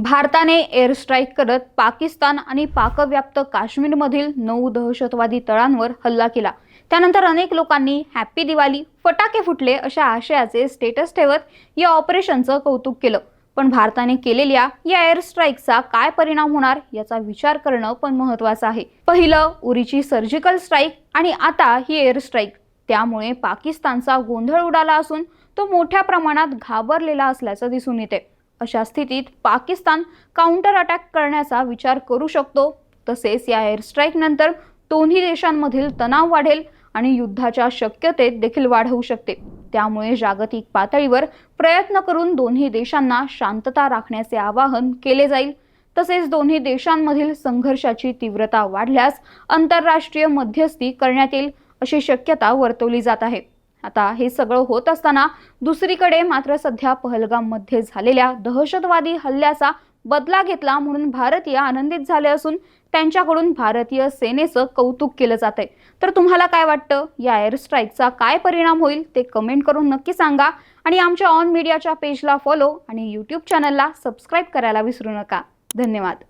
भारताने air strike करत पाकिस्तान आणि पाकव्याप्त काश्मीरमधील 9 दहशतवादी तळांवर हल्ला केला। त्यानंतर अनेक लोकांनी हॅपी दिवाळी, फटाके फुटले अशा आशयाचे स्टेटस ठेवत या ऑपरेशनचं कौतुक केलं। पण भारताने केलेल्या या एअर स्ट्राईकचा काय परिणाम होणार याचा विचार करणं पण महत्त्वाचं आहे। पहिलं उरीची सर्जिकल स्ट्राईक आणि आता ही एअर स्ट्राईक, त्यामुळे पाकिस्तानचा गोंधळ उडाला असून तो मोठ्या प्रमाणात घाबरलेला असल्याचं दिसून येते। अशा स्थितीत पाकिस्तान काउंटर अटॅक करण्याचा विचार करू शकतो। तसेच या एअर स्ट्राईक नंतर दोन्ही देशांमधील तणाव वाढेल आणि युद्धाच्या शक्यतेत देखील वाढ होऊ शकते। त्यामुळे जागतिक पातळीवर प्रयत्न करून दोन्ही देशांना शांतता राखण्याचे आवाहन केले जाईल। तसेच दोन्ही देशांमधील संघर्षाची तीव्रता वाढल्यास आंतरराष्ट्रीय मध्यस्थी करण्यात येईल अशी शक्यता वर्तवली जात आहे। आता हे सगळं होत असताना दुसरीकडे मात्र सध्या पहलगाममध्ये झालेल्या दहशतवादी हल्ल्याचा बदला घेतला म्हणून भारतीय आनंदित झाले असून त्यांच्याकडून भारतीय सेनेचं कौतुक केलं जातंय। तर तुम्हाला काय वाटतं, या एअर स्ट्राईकचा काय परिणाम होईल ते कमेंट करून नक्की सांगा आणि आमच्या ऑन मीडियाच्या पेजला फॉलो आणि YouTube चॅनलला सबस्क्राईब करायला विसरू नका। धन्यवाद।